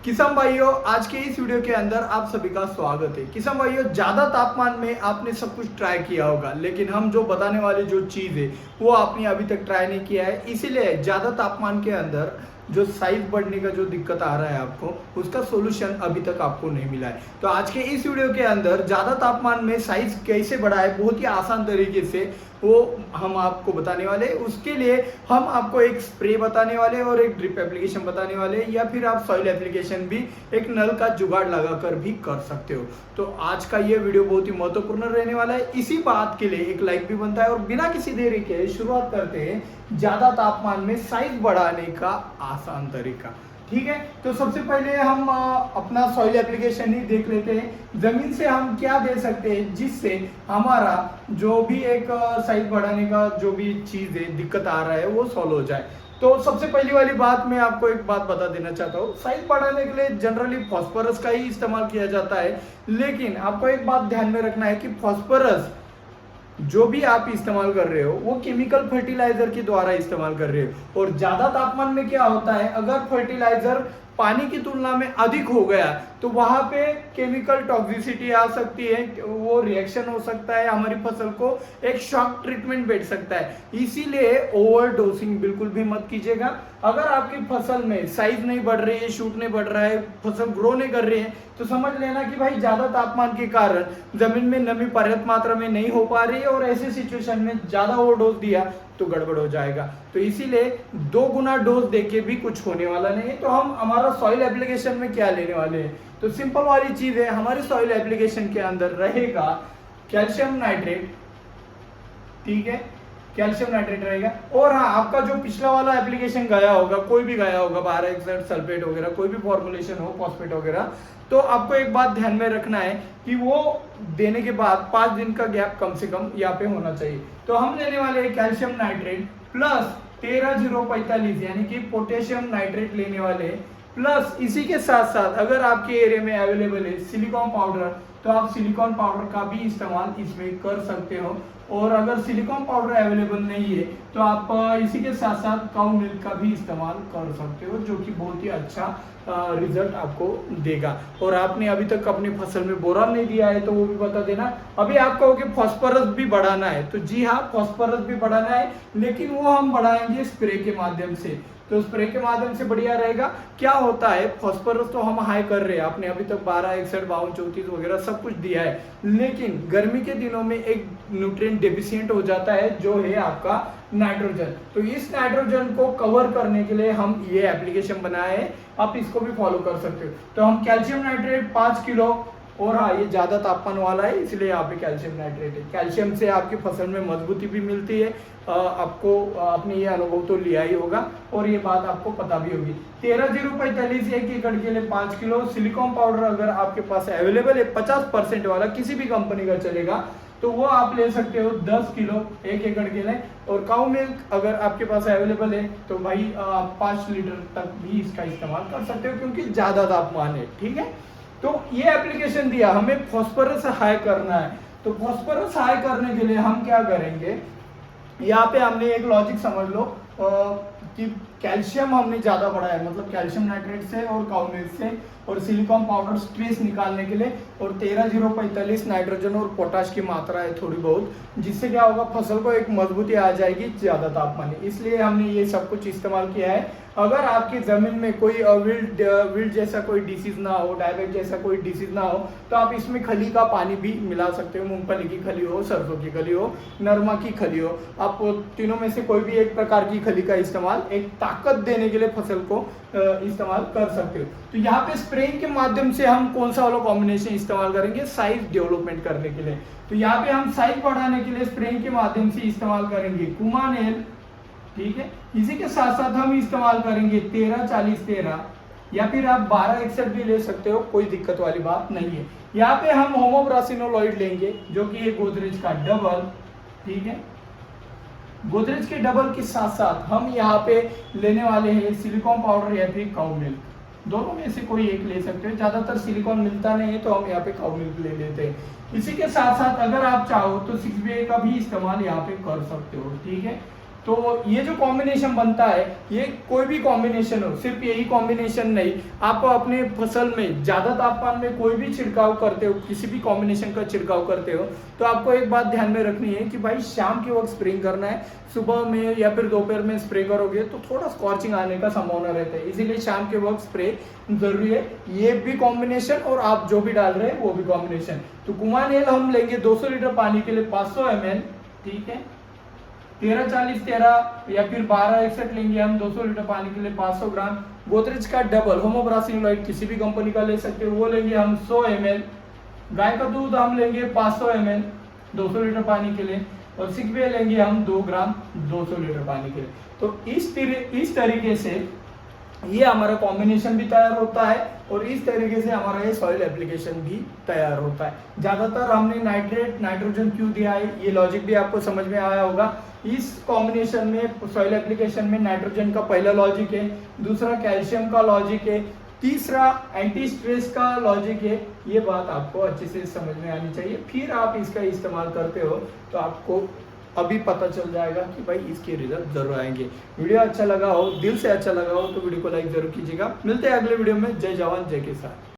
किसान भाइयों, आज के इस वीडियो के अंदर आप सभी का स्वागत है। किसान भाइयों, ज्यादा तापमान में आपने सब कुछ ट्राई किया होगा, लेकिन हम जो बताने वाली जो चीज है वो आपने अभी तक ट्राई नहीं किया है। इसीलिए ज्यादा तापमान के अंदर जो साइज बढ़ने का जो दिक्कत आ रहा है आपको, उसका सोल्यूशन अभी तक आपको नहीं मिला है। तो आज के इस वीडियो के अंदर ज्यादा तापमान में साइज कैसे बढ़ाए बहुत ही आसान तरीके से वो हम आपको बताने वाले। उसके लिए हम आपको एक स्प्रे बताने वाले और एक ड्रिप एप्लीकेशन बताने वाले, या फिर आप सॉइल एप्लीकेशन भी एक नल का जुगाड़ लगाकर भी कर सकते हो। तो आज का ये वीडियो बहुत ही महत्वपूर्ण रहने वाला है। इसी बात के लिए एक लाइक भी बनता है। और बिना किसी देरी के शुरुआत करते हैं ज्यादा तापमान में साइज बढ़ाने का आसान तरीका। ठीक है, तो सबसे पहले हम अपना सॉइल एप्लीकेशन ही देख लेते हैं। जमीन से हम क्या दे सकते हैं जिससे हमारा जो भी एक साइज बढ़ाने का जो भी चीज है दिक्कत आ रहा है वो सॉल्व हो जाए। तो सबसे पहली वाली बात मैं आपको एक बात बता देना चाहता हूँ। साइज बढ़ाने के लिए जनरली फॉस्फोरस का ही इस्तेमाल किया जाता है, लेकिन आपको एक बात ध्यान में रखना है कि फॉस्फोरस जो भी आप इस्तेमाल कर रहे हो वो केमिकल फर्टिलाइजर के द्वारा इस्तेमाल कर रहे हो। और ज्यादा तापमान में क्या होता है, अगर फर्टिलाइजर पानी की तुलना में अधिक हो गया तो वहां पे केमिकल टॉक्सिसिटी आ सकती है, वो रिएक्शन हो सकता है, हमारी फसल को एक शॉक ट्रीटमेंट बैठ सकता है। इसीलिए ओवर डोसिंग बिल्कुल भी मत कीजिएगा। अगर आपकी फसल में साइज नहीं बढ़ रही है, शूट नहीं बढ़ रहा है, फसल ग्रो नहीं कर रही है, तो समझ लेना कि भाई ज्यादा तापमान के कारण जमीन में नमी पर्याप्त मात्रा में नहीं हो पा रही है, और ऐसे सिचुएशन में ज्यादा ओवर डोज दिया तो गड़बड़ हो जाएगा। तो इसीलिए 2 गुना डोज देके भी कुछ होने वाला नहीं है। तो हम हमारा सॉइल एप्लीकेशन में क्या लेने वाले हैं, तो सिंपल वाली चीज है, हमारे सॉइल एप्लीकेशन के अंदर रहेगा कैल्शियम नाइट्रेट। ठीक है, कैल्शियम नाइट्रेट रहेगा। और हाँ, आपका जो पिछला वाला एप्लीकेशन गया होगा, कोई भी गया होगा, 12 सल्फेट वगैरह कोई भी फॉर्मुलेशन हो, फॉस्फेट वगैरह, तो आपको एक बात ध्यान में रखना है कि वो देने के बाद 5 दिन का गैप कम से कम यहाँ पे होना चाहिए। तो हम लेने वाले हैं कैल्शियम नाइट्रेट प्लस 13045 यानी कि पोटेशियम नाइट्रेट लेने वाले हैं। प्लस इसी के साथ साथ अगर आपके एरिया में अवेलेबल है सिलिकॉन पाउडर, तो आप सिलिकॉन पाउडर का भी इस्तेमाल इसमें कर सकते हो। और अगर सिलिकॉन पाउडर अवेलेबल नहीं है तो आप इसी के साथ साथ काऊ मिल्क का भी इस्तेमाल कर सकते हो, जो कि बहुत ही अच्छा रिजल्ट आपको देगा। और आपने अभी तक अपनी फसल में बोरान नहीं दिया है तो वो भी बता देना। अभी आप कहोगे फॉस्फोरस भी बढ़ाना है, तो जी हाँ, फॉस्फोरस भी बढ़ाना है, लेकिन वो हम बढ़ाएंगे स्प्रे के माध्यम से। तो स्प्रे के माध्यम से बढ़िया रहेगा। क्या होता है, फॉस्फोरस तो हम हाई कर रहे हैं, आपने अभी तक 12, 61, 52, 34 वगैरह सब कुछ दिया है, लेकिन गर्मी के दिनों में एक न्यूट्रिएंट डेफिशिएंट हो जाता है जो है आपका नाइट्रोजन। तो इस नाइट्रोजन को कवर करने के लिए हम ये एप्लीकेशन बनाए हैं, आप इसको भी फॉलो कर सकते हो। तो हम कैल्शियम नाइट्रेट 5 किलो, और हाँ, ये ज्यादा तापमान वाला है इसलिए यहाँ पे कैल्शियम नाइट्रेट है। कैल्शियम से आपकी फसल में मजबूती भी मिलती है। आपको आपने ये अनुभव तो लिया ही होगा और ये बात आपको पता भी होगी। 13045 1 एकड़ के लिए 5 किलो। सिलिकॉन पाउडर अगर आपके पास अवेलेबल है 50% वाला, किसी भी कंपनी का चलेगा, तो वो आप ले सकते हो 10 किलो 1 एकड़ के लिए। और काऊ मिल्क अगर आपके पास अवेलेबल है तो भाई 5 लीटर तक भी इसका इस्तेमाल कर सकते हो, क्योंकि ज्यादा तापमान है। ठीक है, तो ये एप्लीकेशन दिया, हमें फॉस्फोरस हाई करना है। तो फॉस्फोरस हाई करने के लिए हम क्या करेंगे, यहाँ पे हमने एक लॉजिक समझ लो कि कैल्शियम हमने ज्यादा बढ़ाया है, मतलब कैल्शियम नाइट्रेट से और काऊ मिल्क से, और सिलिकॉन पाउडर स्ट्रेस निकालने के लिए, और 13045 नाइट्रोजन और पोटाश की मात्रा है थोड़ी बहुत, जिससे क्या होगा, फसल को एक मजबूती आ जाएगी ज्यादा तापमान। इसलिए हमने ये सब कुछ इस्तेमाल किया है। अगर आपकी जमीन में कोई विल्ट जैसा कोई डिसीज ना हो, डायबेट जैसा कोई डिसीज ना हो, तो आप इसमें खली का पानी भी मिला सकते हो। मूंगफली की खली हो, सरसों की खली हो, नरमा की खली हो, आप तीनों में से कोई भी एक प्रकार की खली का इस्तेमाल एक ताकत देने के लिए फसल को इस्तेमाल कर सकते हो। तो यहाँ पे स्प्रेइंग के माध्यम से हम कौन सा वाला कॉम्बिनेशन इस्तेमाल करेंगे, साइज डेवलपमेंट करने के लिए। तो यहाँ पे हम साइज बढ़ाने के लिए स्प्रेइंग के माध्यम से इस्तेमाल करेंगे कुमानेल। ठीक है, इसी के साथ साथ हम इस्तेमाल करेंगे 134013, या फिर आप 1261 भी ले सकते हो, कोई दिक्कत वाली बात नहीं है। यहाँ पे हम होमोब्रासिनोलॉइड लेंगे जो कि है गोदरेज का डबल। ठीक है, गोदरेज के डबल के साथ साथ हम यहाँ पे लेने वाले हैं सिलिकॉन पाउडर या फिर काऊ मिल्क, दोनों में से कोई एक ले सकते हो। ज्यादातर सिलिकॉन मिलता नहीं है तो हम यहाँ पे काऊ मिल्क ले लेते हैं। इसी के साथ साथ अगर आप चाहो तो 6BA का भी इस्तेमाल यहाँ पे कर सकते हो। ठीक है, तो तो ये जो कॉम्बिनेशन बनता है, ये कोई भी कॉम्बिनेशन हो, सिर्फ यही कॉम्बिनेशन नहीं, आप अपने फसल में ज्यादा तापमान में कोई भी छिड़काव करते हो, किसी भी कॉम्बिनेशन का छिड़काव करते हो, तो आपको एक बात ध्यान में रखनी है कि भाई शाम के वक्त स्प्रेइंग करना है। सुबह में या फिर दोपहर में स्प्रे करोगे तो थोड़ा स्कॉर्चिंग आने का संभावना रहता है, इसीलिए शाम के वक्त स्प्रे जरूरी है। ये भी कॉम्बिनेशन और आप जो भी डाल रहे हैं वो भी कॉम्बिनेशन। तो कुमानेल हम लेंगे 200 लीटर पानी के लिए 500 ml, ठीक है। 1340 या फिर 1261 लेंगे हम 200 लीटर पानी के लिए 500 ग्राम। गोदरेज का डबल होमोब्रासिनोलाइट किसी भी कंपनी का ले सकते हो, वो लेंगे हम 100 ml। गाय का दूध हम लेंगे 500 ml 200 लीटर पानी के लिए, और सिकवे लेंगे हम 2 ग्राम 200 लीटर पानी के लिए। तो इस तरीके से ये हमारा कॉम्बिनेशन भी तैयार होता है और इस तरीके से हमारा ये सॉइल एप्लीकेशन भी तैयार होता है। ज्यादातर हमने नाइट्रेट नाइट्रोजन क्यों दिया है, ये लॉजिक भी आपको समझ में आया होगा। इस कॉम्बिनेशन में सॉइल एप्लीकेशन में नाइट्रोजन का पहला लॉजिक है, दूसरा कैल्शियम का लॉजिक है, तीसरा एंटी स्ट्रेस का लॉजिक है। ये बात आपको अच्छे से समझ में आनी चाहिए, फिर आप इसका इस्तेमाल करते हो तो आपको अभी पता चल जाएगा कि भाई इसके रिजल्ट जरूर आएंगे। वीडियो अच्छा लगा हो, दिल से अच्छा लगा हो तो वीडियो को लाइक जरूर कीजिएगा। मिलते हैं अगले वीडियो में। जय जवान जय किसान।